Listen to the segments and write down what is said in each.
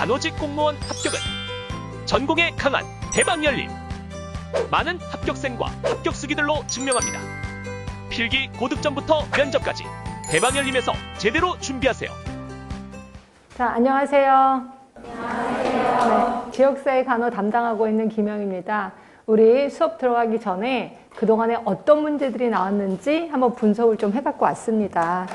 간호직 공무원 합격은 전공에 강한 대박 열림. 많은 합격생과 합격수기들로 증명합니다. 필기 고득점부터 면접까지 대박 열림에서 제대로 준비하세요. 자, 안녕하세요. 안녕하세요. 네, 지역사회 간호 담당하고 있는 김영입니다. 우리 수업 들어가기 전에 그동안에 어떤 문제들이 나왔는지 한번 분석을 좀 해갖고 왔습니다.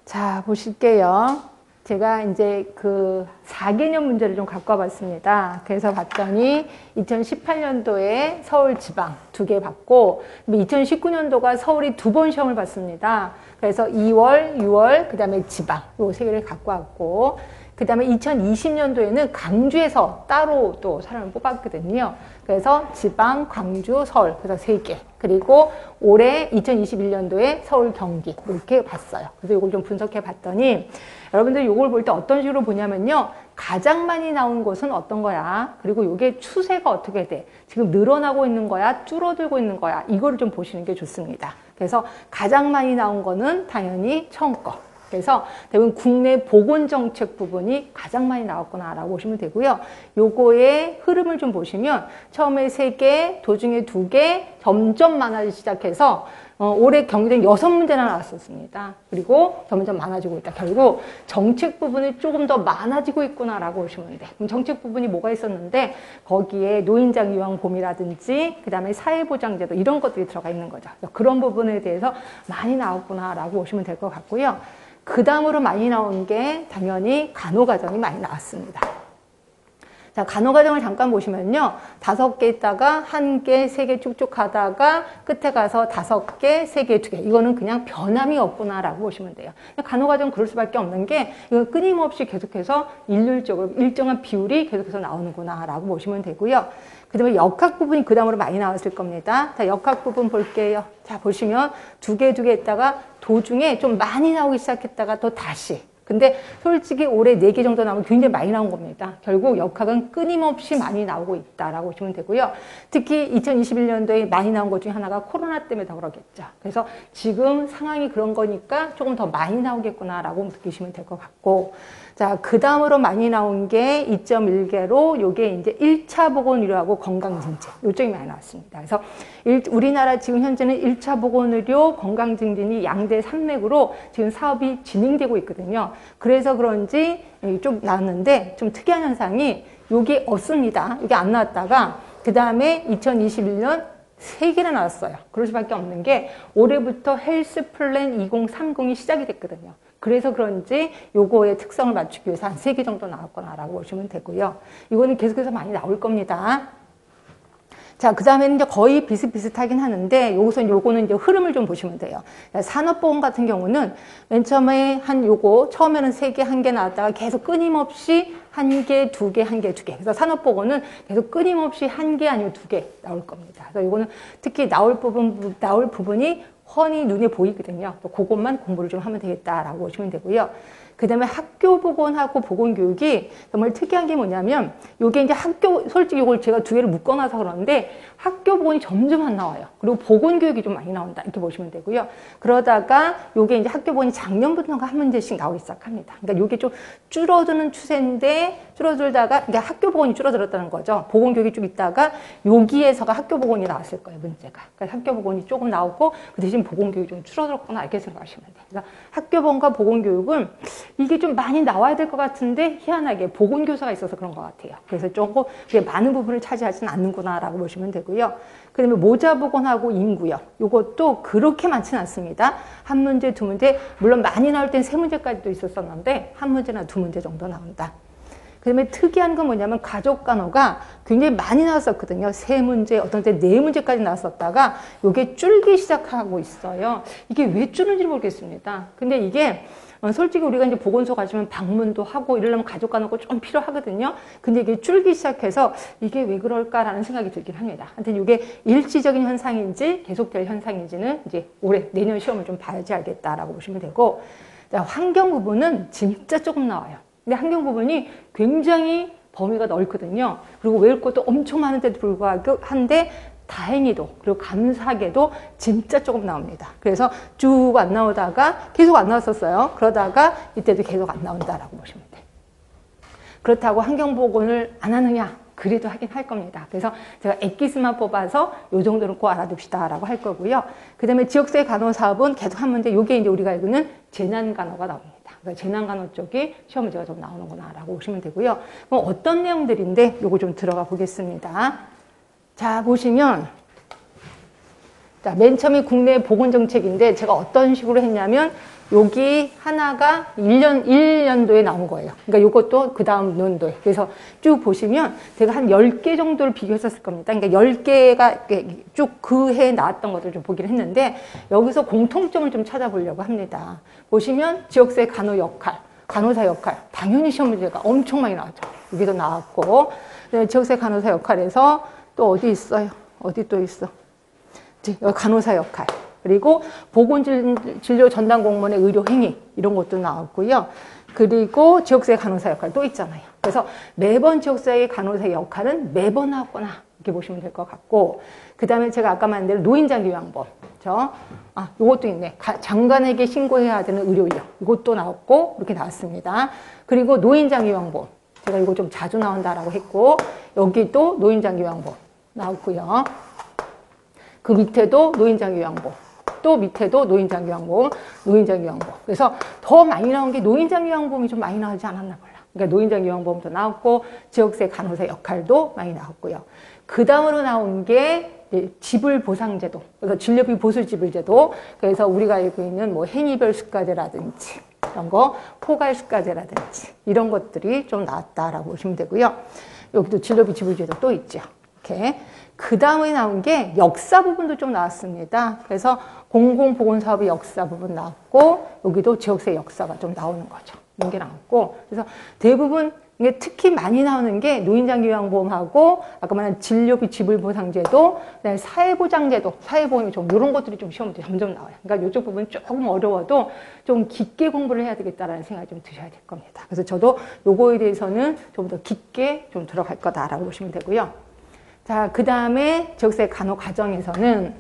자, 보실게요. 제가 이제 그 4개년 문제를 좀 갖고 와봤습니다. 그래서 봤더니 2018년도에 서울 지방 2개 받고 2019년도가 서울이 2번 시험을 봤습니다. 그래서 2월, 6월, 그 다음에 지방 요 3개를 갖고 왔고 그 다음에 2020년도에는 강주에서 따로 또 사람을 뽑았거든요. 그래서 지방, 광주, 서울 그래서 3개. 그리고 올해 2021년도에 서울, 경기 이렇게 봤어요. 그래서 이걸 좀 분석해 봤더니 여러분들 이걸 볼 때 어떤 식으로 보냐면요. 가장 많이 나온 곳은 어떤 거야? 그리고 이게 추세가 어떻게 돼? 지금 늘어나고 있는 거야? 줄어들고 있는 거야? 이거를 좀 보시는 게 좋습니다. 그래서 가장 많이 나온 거는 당연히 처음 거. 그래서 대부분 국내 보건정책 부분이 가장 많이 나왔구나라고 보시면 되고요. 요거의 흐름을 좀 보시면 처음에 3개, 도중에 2개, 점점 많아지기 시작해서 올해 경기대는 6문제나 나왔었습니다. 그리고 점점 많아지고 있다. 결국 정책 부분이 조금 더 많아지고 있구나라고 보시면 돼. 그럼 정책 부분이 뭐가 있었는데 거기에 노인장 요양보험이라든지 그 다음에 사회보장제도 이런 것들이 들어가 있는 거죠. 그런 부분에 대해서 많이 나왔구나라고 보시면 될 것 같고요. 그 다음으로 많이 나온 게 당연히 간호과정이 많이 나왔습니다. 자, 간호과정을 잠깐 보시면요. 5개 있다가 1개, 3개 쭉쭉 가다가 끝에 가서 5개, 3개, 2개. 이거는 그냥 변함이 없구나라고 보시면 돼요. 간호과정 그럴 수밖에 없는 게 이건 끊임없이 계속해서 일률적으로 일정한 비율이 계속해서 나오는구나라고 보시면 되고요. 그 다음에 역학 부분이 그 다음으로 많이 나왔을 겁니다. 자, 역학 부분 볼게요. 자, 보시면 2개, 2개 있다가 도중에 좀 많이 나오기 시작했다가 또 다시. 근데 솔직히 올해 4개 정도 나오면 굉장히 많이 나온 겁니다. 결국 역학은 끊임없이 많이 나오고 있다라고 보시면 되고요. 특히 2021년도에 많이 나온 것 중에 하나가 코로나 때문에 더 그러겠죠. 그래서 지금 상황이 그런 거니까 조금 더 많이 나오겠구나라고 느끼시면 될 것 같고. 자, 그 다음으로 많이 나온 게 2.1개로 요게 이제 1차 보건의료하고 건강증진. 요쪽이 많이 나왔습니다. 그래서 우리나라 지금 현재는 1차 보건의료 건강증진이 양대 산맥으로 지금 사업이 진행되고 있거든요. 그래서 그런지 좀 나왔는데 좀 특이한 현상이 요게 없습니다. 이게 안 나왔다가 그 다음에 2021년 3개나 나왔어요. 그럴 수밖에 없는 게 올해부터 헬스 플랜 2030이 시작이 됐거든요. 그래서 그런지 요거의 특성을 맞추기 위해서 한 3개 정도 나왔거나라고 보시면 되고요. 이거는 계속해서 많이 나올 겁니다. 자, 그 다음에는 이제 거의 비슷비슷하긴 하는데, 요거는 이제 흐름을 좀 보시면 돼요. 산업보험 같은 경우는 맨 처음에 처음에는 3개, 1개 나왔다가 계속 끊임없이 1개, 2개, 1개, 2개. 그래서 산업보건은 계속 끊임없이 1개 아니면 2개 나올 겁니다. 그래서 요거는 특히 나올 부분이 훤히 눈에 보이거든요. 그것만 공부를 좀 하면 되겠다라고 보시면 되고요. 그 다음에 학교 보건하고 보건교육이 정말 특이한 게 뭐냐면, 요게 이제 솔직히 이걸 제가 2개를 묶어놔서 그러는데, 학교 보건이 점점 안 나와요. 그리고 보건교육이 좀 많이 나온다. 이렇게 보시면 되고요. 그러다가 요게 이제 학교 보건이 작년부터가 한 문제씩 나오기 시작합니다. 그러니까 요게 좀 줄어드는 추세인데, 줄어들다가, 그러니까 학교 보건이 줄어들었다는 거죠. 보건교육이 쭉 있다가, 여기에서가 학교 보건이 나왔을 거예요, 문제가. 그래서 학교 보건이 조금 나오고, 그 대신 보건교육이 좀 줄어들었구나, 이렇게 생각하시면 돼요. 그래서 학교 보건과 보건교육은 이게 좀 많이 나와야 될 것 같은데 희한하게 보건교사가 있어서 그런 것 같아요. 그래서 조금 많은 부분을 차지하지는 않는구나라고 보시면 되고요. 그 다음에 모자보건하고 인구요. 이것도 그렇게 많지는 않습니다. 1문제, 2문제, 물론 많이 나올 땐 3문제까지도 있었었는데 1문제나 2문제 정도 나온다. 그 다음에 특이한 건 뭐냐면 가족간호가 굉장히 많이 나왔었거든요. 3문제, 어떤 때 4문제까지 나왔었다가 이게 줄기 시작하고 있어요. 이게 왜 줄는지 모르겠습니다. 근데 이게 솔직히 우리가 이제 보건소 가시면 방문도 하고 이러려면 가족간호가 좀 필요하거든요. 근데 이게 줄기 시작해서 이게 왜 그럴까라는 생각이 들긴 합니다. 하여튼 이게 일시적인 현상인지 계속될 현상인지는 이제 올해 내년 시험을 좀 봐야지 알겠다라고 보시면 되고, 환경 부분은 진짜 조금 나와요. 근데 환경 부분이 굉장히 범위가 넓거든요. 그리고 외울 것도 엄청 많은데도 불구하고 한데 다행히도 그리고 감사하게도 진짜 조금 나옵니다. 그래서 쭉 안 나오다가 계속 안 나왔었어요. 그러다가 이때도 계속 안 나온다라고 보시면 돼요. 그렇다고 환경보건을 안 하느냐? 그래도 하긴 할 겁니다. 그래서 제가 엑기스만 뽑아서 요 정도는 꼭 알아둡시다라고 할 거고요. 그 다음에 지역사회 간호 사업은 계속 한 문제, 요게 이제 우리가 알고 있는 재난간호가 나옵니다. 그러니까 재난간호 쪽이 시험 문제가 좀 나오는구나라고 보시면 되고요. 그럼 어떤 내용들인데 요거 좀 들어가 보겠습니다. 자, 보시면 자, 맨 처음에 국내 보건정책인데 제가 어떤 식으로 했냐면 여기 하나가 1년도에 나온 거예요. 그러니까 이것도 그 다음 연도에. 그래서 쭉 보시면 제가 한 10개 정도를 비교했었을 겁니다. 그러니까 10개가 쭉 그 해에 나왔던 것들을 좀 보기를 했는데 여기서 공통점을 좀 찾아보려고 합니다. 보시면 지역사회 간호 역할, 간호사 역할. 당연히 시험 문제가 엄청 많이 나왔죠. 여기도 나왔고. 지역사회 간호사 역할에서 또 어디 있어요? 어디 또 있어? 여기 간호사 역할. 그리고 보건진료 전담 공무원의 의료 행위 이런 것도 나왔고요. 그리고 지역사회 간호사 역할 또 있잖아요. 그래서 매번 지역사회 간호사 역할은 매번 나왔구나 이렇게 보시면 될 것 같고, 그 다음에 제가 아까 말한 대로 노인장기요양법, 요것도 있네. 장관에게 신고해야 되는 의료인력 이것도 나왔고 이렇게 나왔습니다. 그리고 노인장기요양법 제가 이거 좀 자주 나온다라고 했고 여기도 노인장기요양법 나왔고요. 그 밑에도 노인장기요양법, 또 밑에도 노인장기요양법. 그래서 더 많이 나온 게 노인장기요양법이 좀 많이 나오지 않았나 몰라. 그러니까 노인장기요양법도 나왔고 지역사회 간호사 역할도 많이 나왔고요. 그 다음으로 나온 게 지불보상제도, 그래서 진료비 보수지불제도. 그래서 우리가 알고 있는 뭐 행위별 수가제라든지 이런 거, 포괄수가제라든지 이런 것들이 좀 나왔다라고 보시면 되고요. 여기도 진료비 지불제도 또 있죠. 이렇게. 그 다음에 나온 게 역사 부분도 좀 나왔습니다. 그래서 공공보건사업의 역사 부분 나왔고 여기도 지역사회 역사가 좀 나오는 거죠. 이런 게 나왔고, 그래서 대부분 이게 특히 많이 나오는 게 노인장기요양보험하고 아까 말한 진료비 지불보상제도, 그다음에 사회보장제도, 사회보험이 좀 이런 것들이 좀 시험 문제 점점 나와요. 그러니까 이쪽 부분 조금 어려워도 좀 깊게 공부를 해야 되겠다라는 생각이 좀 드셔야 될 겁니다. 그래서 저도 요거에 대해서는 좀 더 깊게 좀 들어갈 거다라고 보시면 되고요. 자, 그 다음에 지역사회 간호 과정에서는,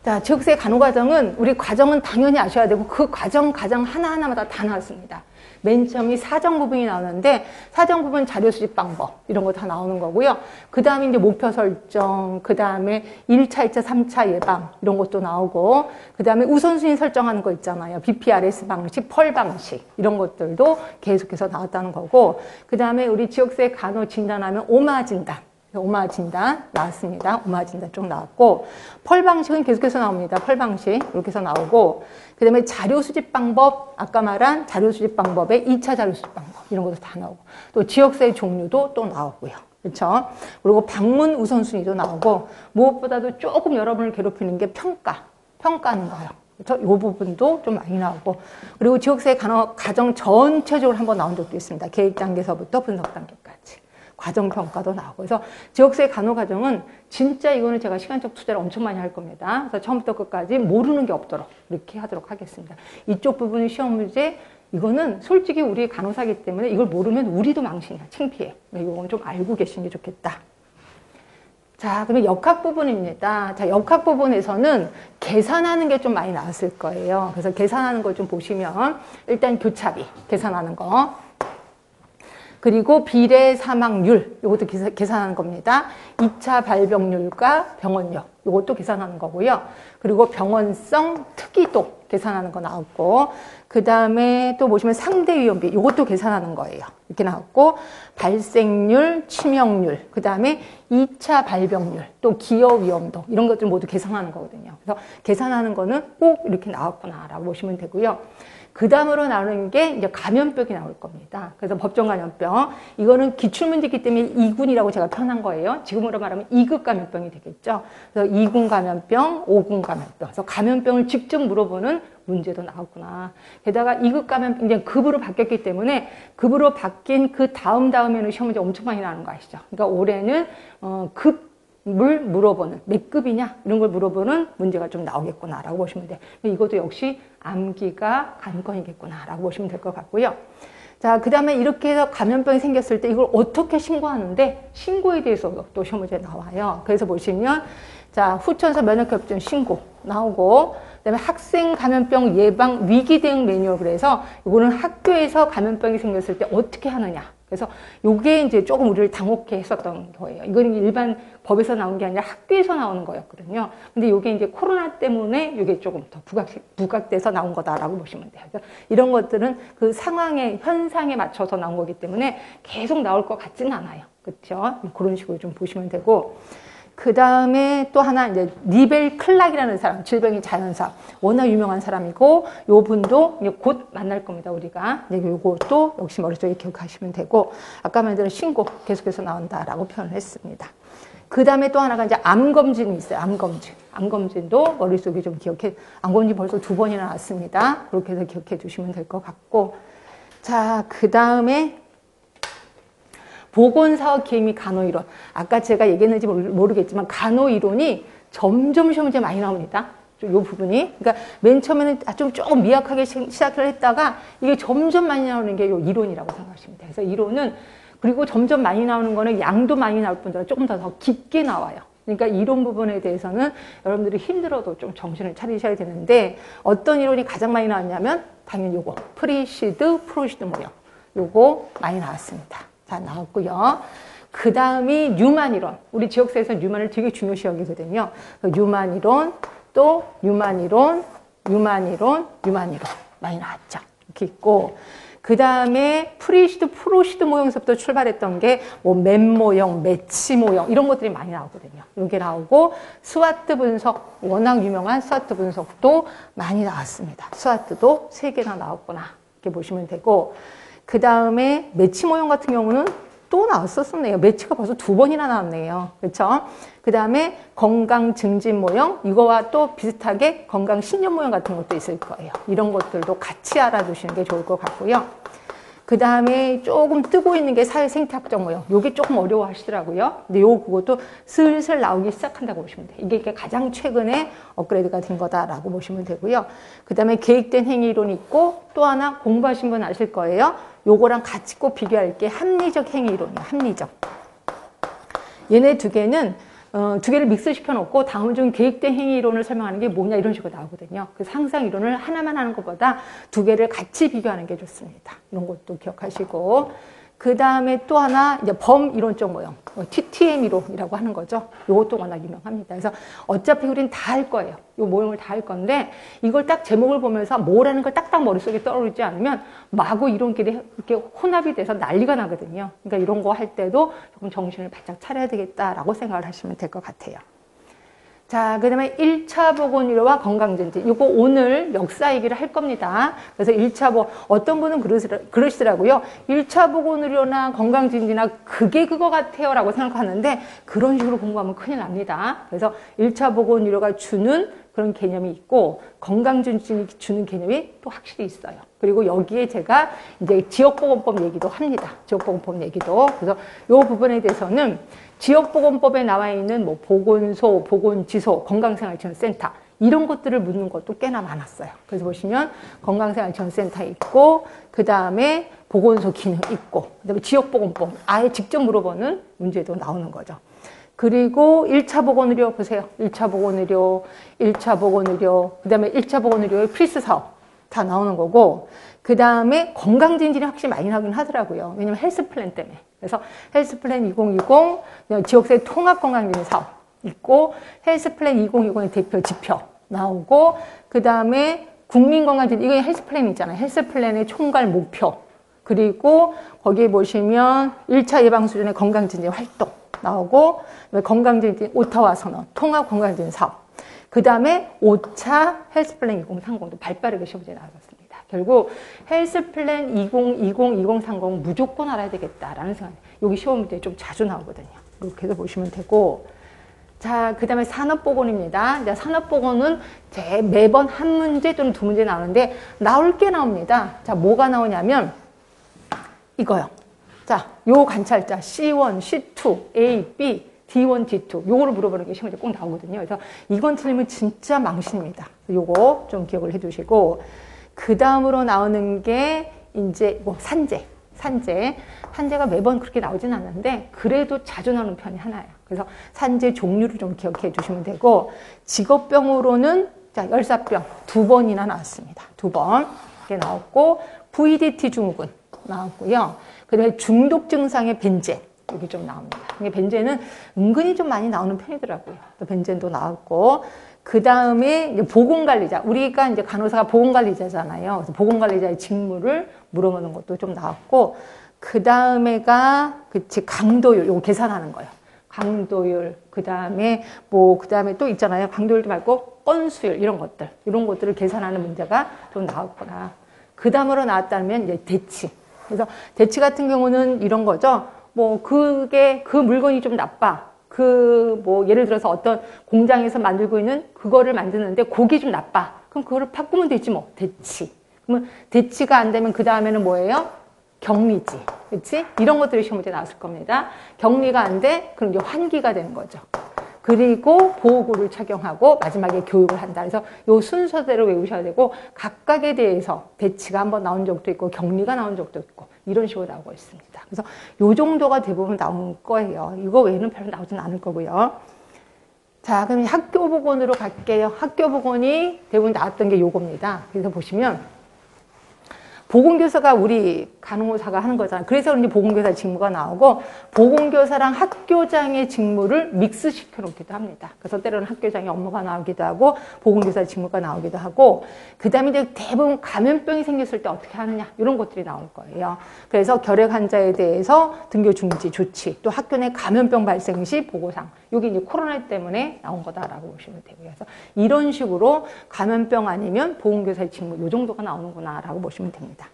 자, 지역사회 간호 과정은 우리 과정은 당연히 아셔야 되고 그 과정 하나하나마다 다 나왔습니다. 맨 처음이 사정 부분이 나오는데 사정 부분 자료 수집 방법 이런 거 다 나오는 거고요. 그 다음에 이제 목표 설정, 그 다음에 1차, 2차, 3차 예방 이런 것도 나오고, 그 다음에 우선순위 설정하는 거 있잖아요. BPRS 방식, 펄 방식 이런 것들도 계속해서 나왔다는 거고, 그 다음에 우리 지역사회 간호 진단하면 오마 진단 나왔습니다. 오마 진단 쭉 나왔고, 펄 방식은 계속해서 나옵니다. 펄 방식 이렇게 해서 나오고, 그 다음에 자료 수집 방법, 아까 말한 자료 수집 방법의 2차 자료 수집 방법 이런 것도 다 나오고, 또 지역사회 종류도 또 나오고요. 그렇죠? 그리고 방문 우선순위도 나오고, 무엇보다도 조금 여러분을 괴롭히는 게 평가하는 거예요. 그래서 이 부분도 좀 많이 나오고, 그리고 지역사회 간호 과정 전체적으로 한번 나온 적도 있습니다. 계획 단계서부터 분석 단계까지. 과정평가도 나오고. 그래서 지역사회 간호 과정은 진짜 이거는 제가 시간적 투자를 엄청 많이 할 겁니다. 그래서 처음부터 끝까지 모르는 게 없도록 이렇게 하도록 하겠습니다. 이쪽 부분은 시험 문제, 이거는 솔직히 우리 간호사기 때문에 이걸 모르면 우리도 망신이야. 창피해. 이건 좀 알고 계시는 게 좋겠다. 자, 그러면 역학 부분입니다. 자, 역학 부분에서는 계산하는 게 좀 많이 나왔을 거예요. 그래서 계산하는 걸 좀 보시면 일단 교차비 계산하는 거, 그리고 비례 사망률 이것도 계산하는 겁니다. 2차 발병률과 병원력 이것도 계산하는 거고요. 그리고 병원성 특이도 계산하는 거 나왔고, 그 다음에 또 보시면 상대 위험비 이것도 계산하는 거예요. 이렇게 나왔고, 발생률, 치명률, 그 다음에 2차 발병률, 또 기여 위험도 이런 것들 모두 계산하는 거거든요. 그래서 계산하는 거는 꼭 이렇게 나왔구나라고 보시면 되고요. 그 다음으로 나오는 게 이제 감염병이 나올 겁니다. 그래서 법정 감염병. 이거는 기출문제이기 때문에 2군이라고 제가 표현한 거예요. 지금으로 말하면 2급 감염병이 되겠죠. 그래서 2군 감염병, 5군 감염병. 그래서 감염병을 직접 물어보는 문제도 나왔구나. 게다가 2급 감염병, 이제 급으로 바뀌었기 때문에 급으로 바뀐 그 다음에는 시험 문제 엄청 많이 나오는 거 아시죠? 그러니까 올해는 급을 물어보는, 몇 급이냐? 이런 걸 물어보는 문제가 좀 나오겠구나라고 보시면 돼요. 이것도 역시 암기가 관건이겠구나라고 보시면 될 것 같고요. 자, 그 다음에 이렇게 해서 감염병이 생겼을 때 이걸 어떻게 신고하는데, 신고에 대해서 또 시험 문제 나와요. 그래서 보시면, 자, 후천사 면역협증 신고 나오고, 그다음에 학생 감염병 예방 위기 대응 매뉴얼. 그래서 이거는 학교에서 감염병이 생겼을 때 어떻게 하느냐. 그래서 요게 이제 조금 우리를 당혹해 했었던 거예요. 이거는 일반 법에서 나온 게 아니라 학교에서 나오는 거였거든요. 근데 요게 이제 코로나 때문에 요게 조금 더 부각돼서 나온 거다라고 보시면 돼요. 그래서 이런 것들은 그 상황의 현상에 맞춰서 나온 거기 때문에 계속 나올 것 같지는 않아요. 그렇죠? 그런 식으로 좀 보시면 되고. 그 다음에 또 하나 이제 니벨 클락이라는 사람, 질병의 자연사, 워낙 유명한 사람이고 요 분도 이제 곧 만날 겁니다. 우리가 이제 요것도 역시 머릿속에 기억하시면 되고, 아까 말한 신고 계속해서 나온다라고 표현을 했습니다. 그 다음에 또 하나가 이제 암 검진이 있어요. 암 검진. 암 검진도 머릿속에 좀 기억해. 암 검진 벌써 2번이나 나왔습니다. 그렇게 해서 기억해 주시면 될 것 같고, 자, 그 다음에 보건사업 기획 및 간호이론. 아까 제가 얘기했는지 모르겠지만 간호이론이 점점 많이 나옵니다. 이 부분이. 그러니까 맨 처음에는 조금 미약하게 시작을 했다가 이게 점점 많이 나오는 게 이 이론이라고 생각하시면 돼요. 그래서 이론은, 그리고 점점 많이 나오는 거는 양도 많이 나올 뿐더러 조금 더 깊게 나와요. 그러니까 이론 부분에 대해서는 여러분들이 힘들어도 좀 정신을 차리셔야 되는데, 어떤 이론이 가장 많이 나왔냐면 당연히 요거 프리시드 프로시드 모형, 요거 많이 나왔습니다. 자, 나왔고요. 그 다음이 뉴만 이론. 우리 지역사에서 뉴만을 되게 중요시 여기거든요. 뉴만 이론, 또 뉴만 이론, 뉴만 이론, 뉴만 이론 많이 나왔죠. 이렇게 있고, 그 다음에 프리시드, 프로시드 모형에서부터 출발했던 게 뭐 맨 모형, 매치 모형 이런 것들이 많이 나오거든요. 이게 나오고, 스와트 분석, 워낙 유명한 스와트 분석도 많이 나왔습니다. 스와트도 3개나 나왔구나 이렇게 보시면 되고, 그 다음에 매치 모형 같은 경우는 또 나왔었네요. 매치가 벌써 2번이나 나왔네요. 그렇죠? 그 다음에 건강 증진 모형, 이거와 또 비슷하게 건강 신념 모형 같은 것도 있을 거예요. 이런 것들도 같이 알아두시는 게 좋을 것 같고요. 그 다음에 조금 뜨고 있는 게 사회생태학적 모형. 요게 조금 어려워 하시더라고요. 근데 그것도 슬슬 나오기 시작한다고 보시면 돼요. 이게 가장 최근에 업그레이드가 된 거다라고 보시면 되고요. 그 다음에 계획된 행위 이론이 있고, 또 하나 공부하신 분 아실 거예요. 요거랑 같이 꼭 비교할 게 합리적 행위 이론이에요. 합리적. 얘네 2개는 2개를 믹스시켜 놓고 다음 중 계획된 행위 이론을 설명하는 게 뭐냐 이런 식으로 나오거든요. 그래서 항상 이론을 하나만 하는 것보다 2개를 같이 비교하는 게 좋습니다. 이런 것도 기억하시고, 그 다음에 또 하나 이제 범이론적 모형, TTM 이론이라고 하는 거죠. 이것도 워낙 유명합니다. 그래서 어차피 우린 다 할 거예요. 이 모형을 다 할 건데, 이걸 딱 제목을 보면서 뭐라는 걸 딱딱 머릿속에 떠오르지 않으면 마구 이론끼리 이렇게 혼합이 돼서 난리가 나거든요. 그러니까 이런 거 할 때도 조금 정신을 바짝 차려야 되겠다라고 생각을 하시면 될 것 같아요. 자, 그 다음에 1차 보건의료와 건강증진. 이거 오늘 역사 얘기를 할 겁니다. 그래서 1차 어떤 분은 그러시더라고요. 1차 보건의료나 건강증진이나 그게 그거 같아요 라고 생각하는데, 그런 식으로 공부하면 큰일 납니다. 그래서 1차 보건의료가 주는 그런 개념이 있고, 건강증진이 주는 개념이 또 확실히 있어요. 그리고 여기에 제가 이제 지역보건법 얘기도 합니다. 지역보건법 얘기도. 그래서 이 부분에 대해서는 지역보건법에 나와 있는 뭐 보건소, 보건지소, 건강생활지원센터 이런 것들을 묻는 것도 꽤나 많았어요. 그래서 보시면 건강생활지원센터 있고, 그 다음에 보건소 기능 있고, 그 다음에 지역보건법 아예 직접 물어보는 문제도 나오는 거죠. 그리고 1차 보건의료 보세요. 1차 보건의료, 1차 보건의료, 그 다음에 1차 보건의료의 필수 사업 다 나오는 거고, 그 다음에 건강증진이 확실히 많이 나오긴 하더라고요. 왜냐면 헬스 플랜 때문에. 그래서 헬스 플랜 2020, 지역사회 통합 건강증진 사업 있고, 헬스 플랜 2020의 대표 지표 나오고, 그 다음에 국민건강증진, 이거 헬스 플랜 있잖아요. 헬스 플랜의 총괄 목표. 그리고 거기에 보시면 1차 예방 수준의 건강증진 활동 나오고, 건강증진 오타와 선언, 통합 건강증진 사업. 그 다음에 5차 헬스 플랜 2030도 발빠르게 시험지에 나왔습니다. 결국 헬스 플랜 2020-2030 무조건 알아야 되겠다라는 생각. 여기 시험 문제에 좀 자주 나오거든요. 이렇게 해서 보시면 되고. 자, 그 다음에 산업보건입니다. 이제 산업보건은 매번 한 문제 또는 2문제 나오는데 나올 게 나옵니다. 자, 뭐가 나오냐면 이거요. 자, 요 관찰자 C1, C2, A, B, D1, D2 요거를 물어보는 게 시험에 꼭 나오거든요. 그래서 이건 틀리면 진짜 망신입니다. 요거 좀 기억을 해두시고, 그 다음으로 나오는 게 이제 뭐 산재가 매번 그렇게 나오진 않는데 그래도 자주 나오는 편이 하나예요. 그래서 산재 종류를 좀 기억해 두시면 되고, 직업병으로는 자, 열사병 2번이나 나왔습니다. 2번 이렇게 나왔고, VDT 증후군 나왔고요. 그 다음에 중독 증상의 벤젠 여기 좀 나옵니다. 이게 벤젠은 은근히 좀 많이 나오는 편이더라고요. 또 벤젠도 나왔고, 그 다음에 보건관리자, 우리가 이제 간호사가 보건관리자잖아요. 그래서 보건관리자의 직무를 물어보는 것도 좀 나왔고, 그 다음에가 그치 강도율, 요거 계산하는 거예요. 강도율, 그 다음에 또 있잖아요. 강도율도 말고 건수율 이런 것들을 계산하는 문제가 좀 나왔거나, 그 다음으로 나왔다면 이제 대치. 그래서 대치 같은 경우는 이런 거죠. 그 물건이 좀 나빠. 예를 들어서 어떤 공장에서 만들고 있는 그거를 만드는데 그게 좀 나빠. 그럼 그거를 바꾸면 되지 뭐. 대치. 그러면 대치가 안 되면 그 다음에는 뭐예요? 격리지. 그치? 이런 것들이 시험 문제 나왔을 겁니다. 격리가 안 돼? 그럼 이제 환기가 되는 거죠. 그리고 보호구를 착용하고 마지막에 교육을 한다. 그래서 요 순서대로 외우셔야 되고, 각각에 대해서 대치가 한번 나온 적도 있고 격리가 나온 적도 있고 이런 식으로 나오고 있습니다. 그래서 요 정도가 대부분 나올 거예요. 이거 외에는 별로 나오진 않을 거고요. 자, 그럼 학교 보건으로 갈게요. 학교 보건이 대부분 나왔던 게 요겁니다. 그래서 보시면 보건교사가 우리 간호사가 하는 거잖아요. 그래서 그런지 보건교사 직무가 나오고, 보건교사랑 학교장의 직무를 믹스시켜 놓기도 합니다. 그래서 때로는 학교장의 업무가 나오기도 하고 보건교사 직무가 나오기도 하고, 그 다음에 이제 대부분 감염병이 생겼을 때 어떻게 하느냐 이런 것들이 나올 거예요. 그래서 결핵 환자에 대해서 등교 중지 조치, 또 학교 내 감염병 발생 시 보고상, 이게 이제 코로나 때문에 나온 거다라고 보시면 되고요. 그래서 이런 식으로 감염병 아니면 보건교사의 직무 이 정도가 나오는구나라고 보시면 됩니다.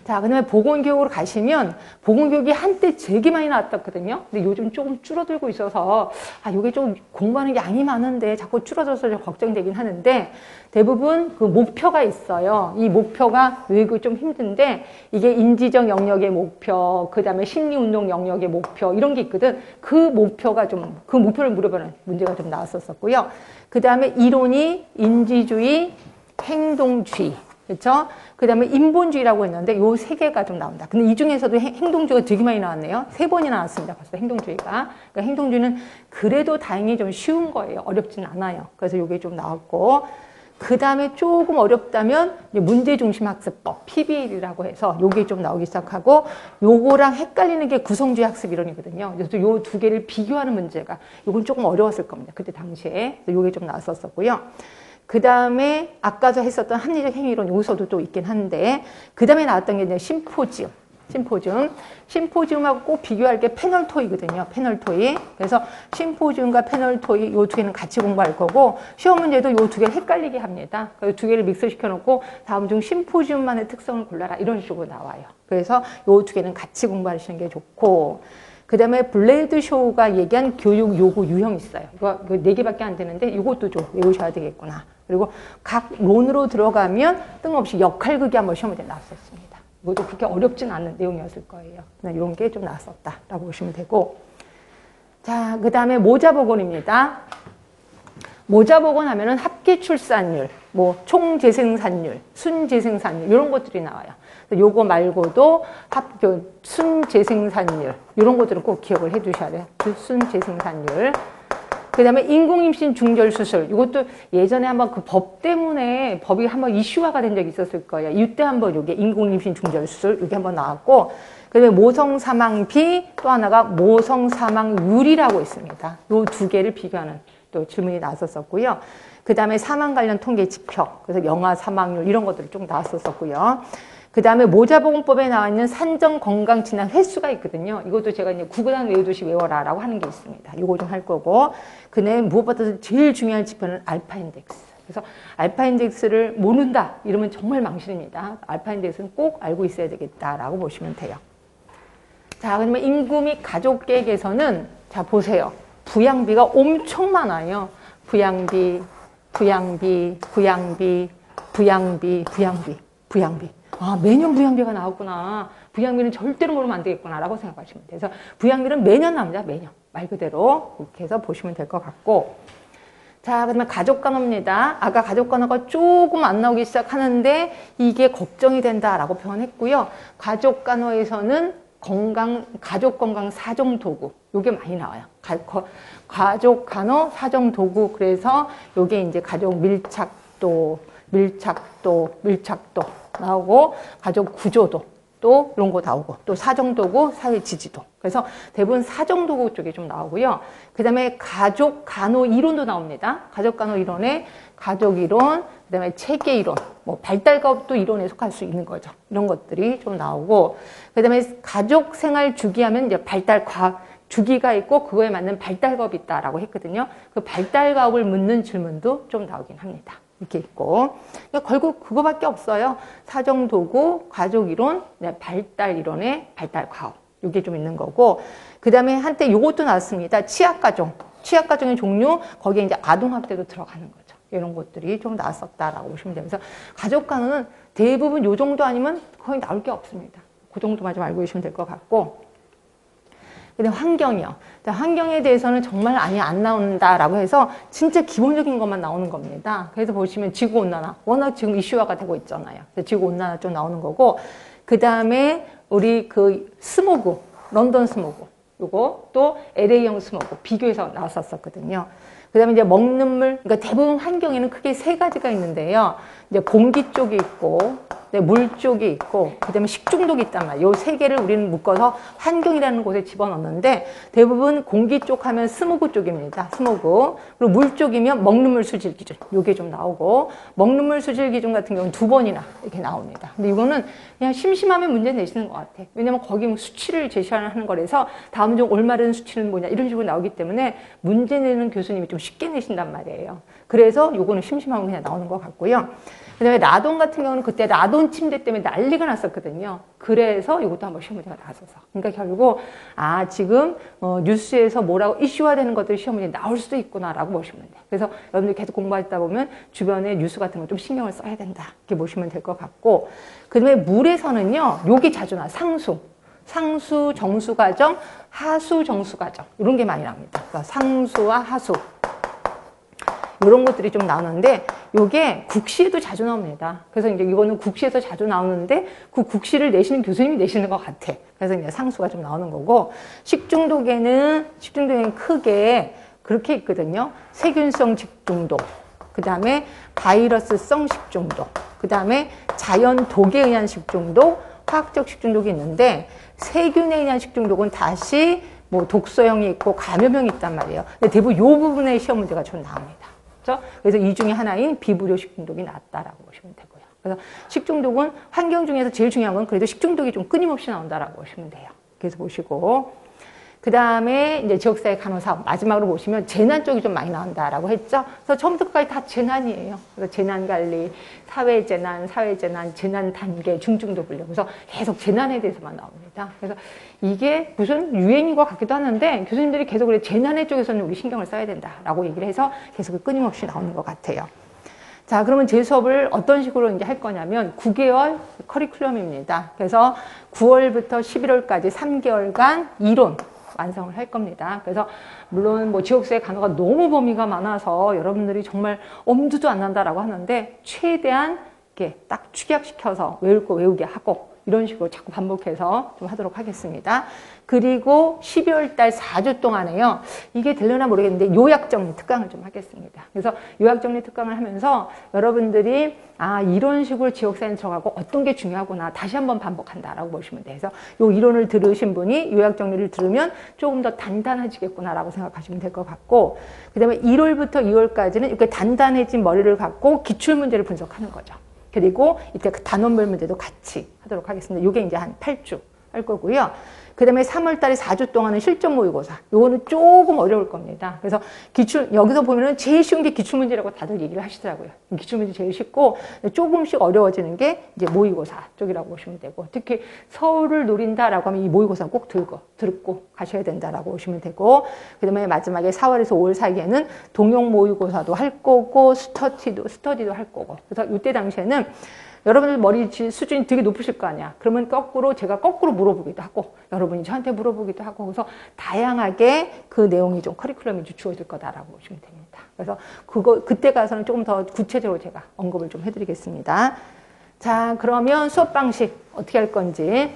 자, 그 다음에 보건교육으로 가시면, 보건교육이 한때 되게 많이 나왔었거든요. 근데 요즘 조금 줄어들고 있어서, 요게 좀 공부하는 게 양이 많은데 자꾸 줄어들어서 좀 걱정되긴 하는데, 대부분 그 목표가 있어요. 이 목표가 외우기 좀 힘든데, 이게 인지적 영역의 목표, 그 다음에 심리운동 영역의 목표, 이런 게 있거든. 그 목표를 물어보는 문제가 좀 나왔었고요. 그 다음에 이론이 인지주의, 행동주의, 그렇죠? 그 다음에 인본주의라고 했는데 요 세 개가 좀 나온다. 근데 이 중에서도 행동주의가 되게 많이 나왔네요. 3번이나 나왔습니다. 벌써 행동주의가. 그러니까 행동주의는 그래도 다행히 좀 쉬운 거예요. 어렵진 않아요. 그래서 요게 좀 나왔고, 그 다음에 조금 어렵다면 문제중심학습법, PBL이라고 해서 요게 좀 나오기 시작하고, 요거랑 헷갈리는 게 구성주의 학습 이론이거든요. 그래서 요 두 개를 비교하는 문제가, 요건 조금 어려웠을 겁니다. 그때 당시에. 요게 좀 나왔었고요. 그 다음에 아까도 했었던 합리적 행위론 요소도 또 있긴 한데, 그 다음에 나왔던 게 이제 심포지움하고 꼭 비교할 게 패널 토의거든요. 패널 토의. 그래서 심포지움과 패널 토의 요 두 개는 같이 공부할 거고, 시험 문제도 요 두 개를 헷갈리게 합니다. 그 두 개를 믹스시켜 놓고 다음 중 심포지움만의 특성을 골라라 이런 식으로 나와요. 그래서 요 두 개는 같이 공부하시는 게 좋고, 그 다음에 블레이드 쇼가 얘기한 교육 요구 유형이 있어요. 이거 4개밖에 안 되는데 이것도 좀 외우셔야 되겠구나. 그리고 각 론으로 들어가면 뜬금없이 역할극이 한번 시험에 나왔었습니다. 이것도 그렇게 어렵진 않은 내용이었을 거예요. 이런 게 좀 나왔었다라고 보시면 되고, 자, 그 다음에 모자보건입니다. 모자보건 하면은 합계 출산율, 총재생산율, 순재생산율 이런 것들이 나와요. 요거 말고도 순재생산율 이런 것들은 꼭 기억을 해 두셔야 돼요. 순재생산율. 그 다음에 인공임신 중절수술, 이것도 예전에 한번 그 법 때문에 법이 한번 이슈화가 된 적이 있었을 거예요. 이때 한번 요게 인공임신 중절수술 이게 한번 나왔고, 그 다음에 모성사망비, 또 하나가 모성사망률이라고 있습니다. 요 두 개를 비교하는 또 질문이 나왔었고요. 그 다음에 사망 관련 통계 지표, 그래서 영아 사망률 이런 것들이 좀 나왔었고요. 그 다음에 모자보건법에 나와 있는 산정 건강 진단 횟수가 있거든요. 이것도 제가 이제 구구단 외우듯이 외워라라고 하는 게 있습니다. 이거 좀 할 거고, 그 다음에 무엇보다도 제일 중요한 지표는 알파 인덱스. 그래서 알파 인덱스를 모른다 이러면 정말 망신입니다. 알파 인덱스는 꼭 알고 있어야 되겠다라고 보시면 돼요. 자, 그러면 인구 및 가족 계획에서는 자 보세요. 부양비가 엄청 많아요. 부양비. 매년 부양비가 나왔구나. 부양비는 절대로 모르면 안 되겠구나 라고 생각하시면 돼요. 그래서 부양비는 매년 나옵니다. 매년. 말 그대로 이렇게 해서 보시면 될 것 같고, 자, 그러면 가족간호입니다. 아까 가족간호가 조금 안 나오기 시작하는데 이게 걱정이 된다라고 표현했고요. 가족간호에서는 가족 건강 사정 도구. 요게 많이 나와요. 가족 간호 사정 도구. 그래서 요게 이제 가족 밀착도 나오고, 가족 구조도 또 이런 거 나오고, 또 사정도구, 사회 지지도. 그래서 대부분 사정도구 쪽에 좀 나오고요. 그 다음에 가족 간호 이론도 나옵니다. 가족 간호 이론에 가족 이론, 그 다음에 체계 이론, 뭐 발달과학도 이론에 속할 수 있는 거죠. 이런 것들이 좀 나오고, 그 다음에 가족 생활 주기 하면 이제 발달과학 주기가 있고 그거에 맞는 발달과학이 있다라고 했거든요. 그 발달과학을 묻는 질문도 좀 나오긴 합니다. 이렇게 있고, 그러니까 결국 그거밖에 없어요. 사정도구, 가족이론, 발달이론에 발달과학. 이게 좀 있는 거고, 그 다음에 한때 요것도 나왔습니다. 취약가정. 취약가정의 종류, 거기에 이제 아동학대도 들어가는 거죠. 이런 것들이 좀 나왔었다라고 보시면 돼요. 그래서 가족간호는 대부분 요 정도 아니면 거의 나올 게 없습니다. 그 정도만 좀 알고 계시면 될 것 같고, 근데 환경이요. 환경에 대해서는 정말 많이 안 나온다라고 해서 진짜 기본적인 것만 나오는 겁니다. 그래서 보시면 지구온난화. 워낙 지금 이슈화가 되고 있잖아요. 지구온난화 좀 나오는 거고, 그 다음에 우리 그 스모그, 런던 스모그. 요거 또 LA형 스모그 비교해서 나왔었거든요. 그 다음에 이제 먹는 물, 그러니까 대부분 환경에는 크게 세 가지가 있는데요. 이제 공기 쪽이 있고, 물 쪽이 있고, 그 다음에 식중독이 있단 말이에요. 요 세 개를 우리는 묶어서 환경이라는 곳에 집어넣는데, 대부분 공기 쪽 하면 스모그 쪽입니다. 스모그. 그리고 물 쪽이면 먹는 물 수질 기준. 요게 좀 나오고, 먹는 물 수질 기준 같은 경우는 2번이나 이렇게 나옵니다. 근데 이거는 그냥 심심하면 문제 내시는 것 같아. 왜냐면 거기 수치를 제시하는 거라서 다음 중 올바른 수치는 뭐냐 이런 식으로 나오기 때문에 문제 내는 교수님이 좀 쉽게 내신단 말이에요. 그래서 요거는 심심하면 그냥 나오는 것 같고요. 그 다음에 라돈 같은 경우는 그때 라돈 침대 때문에 난리가 났었거든요. 그래서 이것도 한번 시험 문제가 나왔어서. 그러니까 결국, 지금, 뉴스에서 뭐라고 이슈화 되는 것들이 시험 문제에 나올 수도 있구나라고 보시면 돼요. 그래서 여러분들 계속 공부하다 보면 주변에 뉴스 같은 거 좀 신경을 써야 된다. 이렇게 보시면 될 것 같고. 그 다음에 물에서는요, 여기 자주 나와요. 상수, 정수과정, 하수, 정수과정. 이런 게 많이 나옵니다. 그러니까 상수와 하수. 이런 것들이 좀 나오는데, 요게 국시에도 자주 나옵니다. 그래서 이제 이거는 국시에서 자주 나오는데, 그 국시를 내시는 교수님이 내시는 것 같아. 그래서 이제 상수가 좀 나오는 거고, 식중독에는 크게 그렇게 있거든요. 세균성 식중독, 그 다음에 바이러스성 식중독, 그 다음에 자연 독에 의한 식중독, 화학적 식중독이 있는데, 세균에 의한 식중독은 다시 뭐 독소형이 있고 감염형이 있단 말이에요. 근데 대부분 요 부분의 시험 문제가 좀 나옵니다. 그래서 이 중에 하나인 비불효 식중독이 낫다라고 보시면 되고요. 그래서 식중독은 환경 중에서 제일 중요한 건 그래도 식중독이 좀 끊임없이 나온다라고 보시면 돼요. 그래서 보시고, 그 다음에 이제 지역사회 간호사업 마지막으로 보시면 재난 쪽이 좀 많이 나온다라고 했죠. 그래서 처음부터 끝까지 다 재난이에요. 그래서 재난관리, 사회재난, 재난 단계, 중증도 분류. 그래서 계속 재난에 대해서만 나옵니다. 그래서 이게 무슨 유행인 것 같기도 하는데 교수님들이 계속 그래 재난의 쪽에서는 우리 신경을 써야 된다라고 얘기를 해서 계속 끊임없이 나오는 것 같아요. 자, 그러면 제 수업을 어떤 식으로 이제 할 거냐면 9개월 커리큘럼입니다. 그래서 9월부터 11월까지 3개월간 이론 완성을 할 겁니다. 그래서 물론 뭐 지역사회 간호가 너무 범위가 많아서 여러분들이 정말 엄두도 안 난다라고 하는데 최대한 이렇게 딱 축약시켜서 외울 거 외우게 하고 이런 식으로 자꾸 반복해서 좀 하도록 하겠습니다. 그리고 12월 달 4주 동안에요. 이게 되려나 모르겠는데 요약정리 특강을 좀 하겠습니다. 그래서 요약정리 특강을 하면서 여러분들이 이런 식으로 지역사회에 들어가고 어떤 게 중요하구나 다시 한번 반복한다라고 보시면 돼요. 그래서 요 이론을 들으신 분이 요약정리를 들으면 조금 더 단단해지겠구나라고 생각하시면 될 것 같고 그 다음에 1월부터 2월까지는 이렇게 단단해진 머리를 갖고 기출문제를 분석하는 거죠. 그리고 이때 그 단원별 문제도 같이 하도록 하겠습니다. 이게 이제 한 8주 할 거고요. 그 다음에 3월 달에 4주 동안은 실전 모의고사. 요거는 조금 어려울 겁니다. 그래서 여기서 보면은 제일 쉬운 게 기출문제라고 다들 얘기를 하시더라고요. 기출문제 제일 쉽고 조금씩 어려워지는 게 이제 모의고사 쪽이라고 보시면 되고 특히 서울을 노린다라고 하면 이 모의고사 꼭 듣고 가셔야 된다라고 보시면 되고 그 다음에 마지막에 4월에서 5월 사이에는 동영 모의고사도 할 거고 스터디도 할 거고 그래서 이때 당시에는 여러분들 머리 수준이 되게 높으실 거 아니야. 그러면 제가 거꾸로 물어보기도 하고, 여러분이 저한테 물어보기도 하고, 그래서 다양하게 그 내용이 좀 커리큘럼이 주어질 거다라고 보시면 됩니다. 그래서 그때 가서는 조금 더 구체적으로 제가 언급을 좀 해드리겠습니다. 자, 그러면 수업 방식 어떻게 할 건지.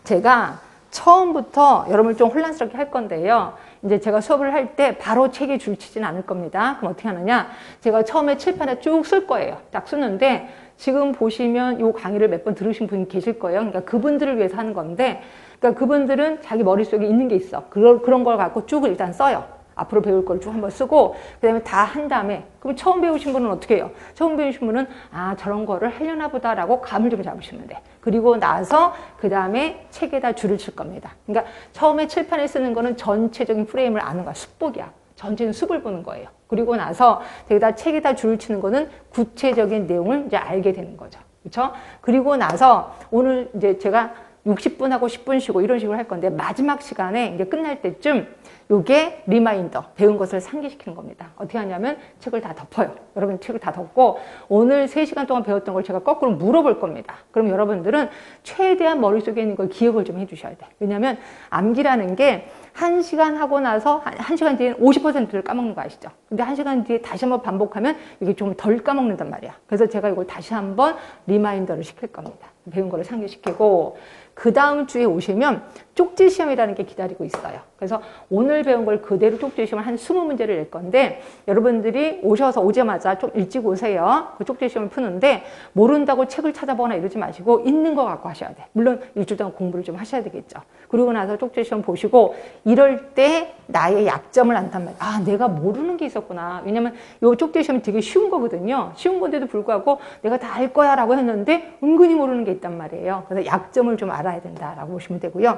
제가 처음부터 여러분을 좀 혼란스럽게 할 건데요. 이제 제가 수업을 할 때 바로 책에 줄치진 않을 겁니다. 그럼 어떻게 하느냐? 제가 처음에 칠판에 쭉 쓸 거예요. 딱 쓰는데 지금 보시면 이 강의를 몇 번 들으신 분이 계실 거예요. 그러니까 그분들을 위해서 하는 건데, 그러니까 그분들은 자기 머릿속에 있는 게 있어. 그런 걸 갖고 쭉 일단 써요. 앞으로 배울 걸 쭉 한번 쓰고, 그 다음에 다 한 다음에, 그럼 처음 배우신 분은 어떻게 해요? 처음 배우신 분은, 아, 저런 거를 하려나 보다라고 감을 좀 잡으시면 돼. 그리고 나서, 그 다음에 책에다 줄을 칠 겁니다. 그러니까 처음에 칠판에 쓰는 거는 전체적인 프레임을 아는 거야. 숲보기야. 전체는 숲을 보는 거예요. 그리고 나서, 여기다 책에다 줄을 치는 거는 구체적인 내용을 이제 알게 되는 거죠. 그렇죠? 그리고 나서, 오늘 이제 제가 60분 하고 10분 쉬고 이런 식으로 할 건데, 마지막 시간에 이제 끝날 때쯤, 요게 리마인더, 배운 것을 상기시키는 겁니다. 어떻게 하냐면 책을 다 덮어요. 여러분 책을 다 덮고 오늘 3시간 동안 배웠던 걸 제가 거꾸로 물어볼 겁니다. 그럼 여러분들은 최대한 머릿속에 있는 걸 기억을 좀 해주셔야 돼요. 왜냐하면 암기라는 게 1시간 하고 나서 1시간 뒤에는 50%를 까먹는 거 아시죠? 근데 1시간 뒤에 다시 한번 반복하면 이게 좀 덜 까먹는단 말이야. 그래서 제가 이걸 다시 한번 리마인더를 시킬 겁니다. 배운 거를 상기시키고 그 다음 주에 오시면 쪽지 시험이라는 게 기다리고 있어요. 그래서 오늘 배운 걸 그대로 쪽지 시험을 한 20문제를 낼 건데 여러분들이 오자마자 좀 일찍 오세요. 그 쪽지 시험을 푸는데 모른다고 책을 찾아보거나 이러지 마시고 있는 거 갖고 하셔야 돼. 물론 일주일 동안 공부를 좀 하셔야 되겠죠. 그리고 나서 쪽지 시험 보시고 이럴 때 나의 약점을 안단 말이에요. 아, 내가 모르는 게 있었구나. 왜냐면 이 쪽지 시험이 되게 쉬운 거거든요. 쉬운 건데도 불구하고 내가 다 알 거야 라고 했는데 은근히 모르는 게 있단 말이에요. 그래서 약점을 좀 알아야 된다라고 보시면 되고요.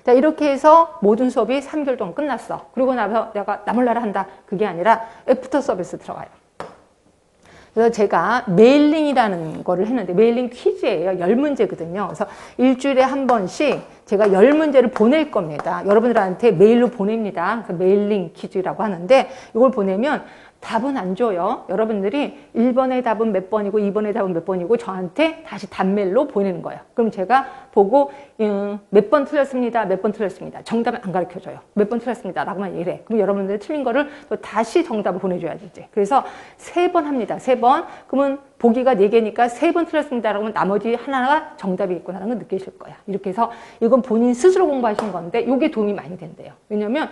자, 이렇게 해서 모든 수업이 3개월 동안 끝났어. 그리고 나서 내가 나 몰라라 한다. 그게 아니라 애프터 서비스 들어가요. 그래서 제가 메일링이라는 거를 했는데 메일링 퀴즈예요. 10문제거든요. 그래서 일주일에 한 번씩 제가 10문제를 보낼 겁니다. 여러분들한테 메일로 보냅니다. 그래서 메일링 퀴즈라고 하는데 이걸 보내면 답은 안 줘요. 여러분들이 1번의 답은 몇 번이고 2번의 답은 몇 번이고 저한테 다시 답메일로 보내는 거예요. 그럼 제가 보고 몇 번 틀렸습니다. 몇 번 틀렸습니다. 정답은 안 가르쳐줘요. 몇 번 틀렸습니다. 라고만 얘기를 해. 그럼 여러분들이 틀린 거를 또 다시 정답을 보내줘야 되지. 그래서 3번 합니다. 3번. 그러면 보기가 4개니까 3번 틀렸습니다. 라고 하면 나머지 하나가 정답이 있구나라는 걸 느끼실 거야. 이렇게 해서 이건 본인 스스로 공부하신 건데 이게 도움이 많이 된대요. 왜냐면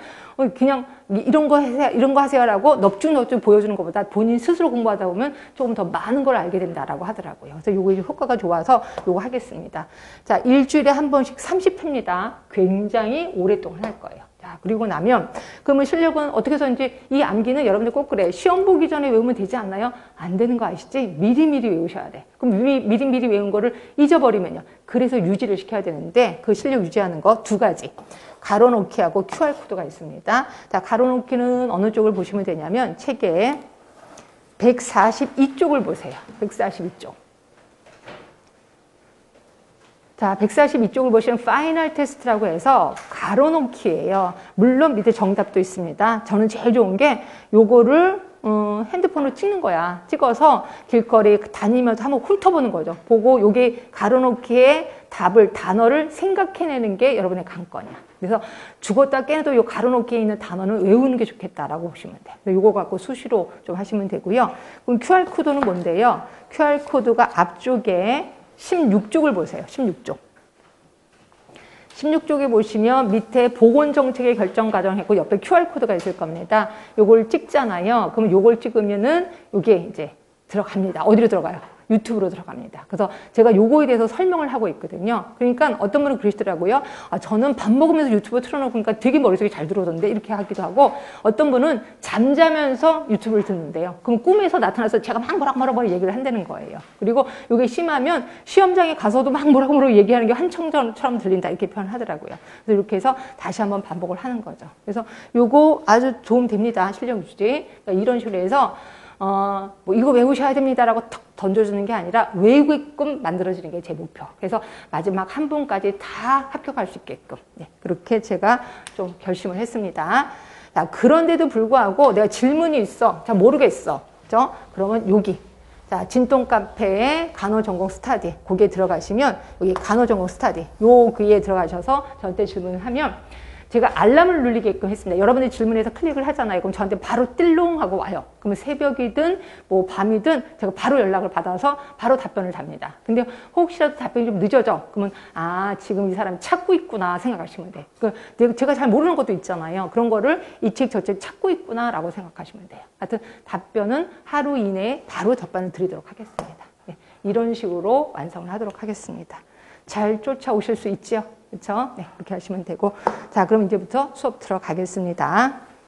그냥 이런 거 하세요라고 넙죽넙죽 보여주는 것보다 본인 스스로 공부하다 보면 조금 더 많은 걸 알게 된다라고 하더라고요. 그래서 요거 효과가 좋아서 요거 하겠습니다. 자, 일주일에 한 번씩 30회입니다. 굉장히 오랫동안 할 거예요. 자, 그리고 나면 그러면 실력은 어떻게 해서인지 이 암기는 여러분들 꼭 그래. 시험 보기 전에 외우면 되지 않나요? 안 되는 거 아시지? 미리미리 외우셔야 돼. 그럼 미리미리 외운 거를 잊어버리면요. 그래서 유지를 시켜야 되는데 그 실력 유지하는 거 2가지. 가로놓기하고 QR코드가 있습니다. 자, 가로놓기는 어느 쪽을 보시면 되냐면 책에 142쪽을 보세요. 142쪽. 자, 142쪽을 보시면 파이널 테스트라고 해서 가로놓기예요. 물론 밑에 정답도 있습니다. 저는 제일 좋은 게 요거를 핸드폰으로 찍는 거야. 찍어서 길거리 다니면서 한번 훑어보는 거죠. 보고 요게 가로놓기의 답을, 단어를 생각해내는 게 여러분의 관건이야. 그래서 죽었다 깨도 요 가로놓기에 있는 단어는 외우는 게 좋겠다라고 보시면 돼요. 요거 갖고 수시로 좀 하시면 되고요. 그럼 QR코드는 뭔데요? QR코드가 앞쪽에 16쪽을 보세요. 16쪽. 16쪽에 보시면 밑에 보건정책의 결정 과정 했고 옆에 QR코드가 있을 겁니다. 요걸 찍잖아요. 그럼 요걸 찍으면은 요게 이제 들어갑니다. 어디로 들어가요? 유튜브로 들어갑니다. 그래서 제가 요거에 대해서 설명을 하고 있거든요. 그러니까 어떤 분은 그러시더라고요. 아, 저는 밥 먹으면서 유튜브 틀어놓으니까 되게 머릿속에 잘 들어오던데 이렇게 하기도 하고 어떤 분은 잠자면서 유튜브를 듣는데요. 그럼 꿈에서 나타나서 제가 막 뭐라고 얘기를 한다는 거예요. 그리고 요게 심하면 시험장에 가서도 막 뭐라고 얘기하는 게 한청처럼 들린다 이렇게 표현하더라고요. 그래서 이렇게 해서 다시 한번 반복을 하는 거죠. 그래서 요거 아주 도움 됩니다. 실력 유지. 그러니까 이런 식으로 해서 뭐 이거 외우셔야 됩니다라고 턱 던져주는 게 아니라 외우게끔 만들어지는 게 제 목표. 그래서 마지막 한 분까지 다 합격할 수 있게끔. 네, 그렇게 제가 좀 결심을 했습니다. 자, 그런데도 불구하고 내가 질문이 있어. 잘 모르겠어. 그죠? 그러면 여기. 자, 진동 카페에 간호전공 스타디. 거기에 들어가시면 여기 간호전공 스타디. 요 글에 들어가셔서 저한테 질문을 하면 제가 알람을 눌리게끔 했습니다. 여러분이 질문해서 클릭을 하잖아요. 그럼 저한테 바로 띨롱 하고 와요. 그러면 새벽이든 뭐 밤이든 제가 바로 연락을 받아서 바로 답변을 답니다. 근데 혹시라도 답변이 좀 늦어져. 그러면 아, 지금 이 사람이 찾고 있구나 생각하시면 돼. 제가 잘 모르는 것도 있잖아요. 그런 거를 이 책 저 책 찾고 있구나라고 생각하시면 돼요. 하여튼 답변은 하루 이내에 바로 답변을 드리도록 하겠습니다. 네, 이런 식으로 완성을 하도록 하겠습니다. 잘 쫓아오실 수 있죠? 그렇죠? 네, 그렇게 하시면 되고. 자, 그럼 이제부터 수업 들어가겠습니다.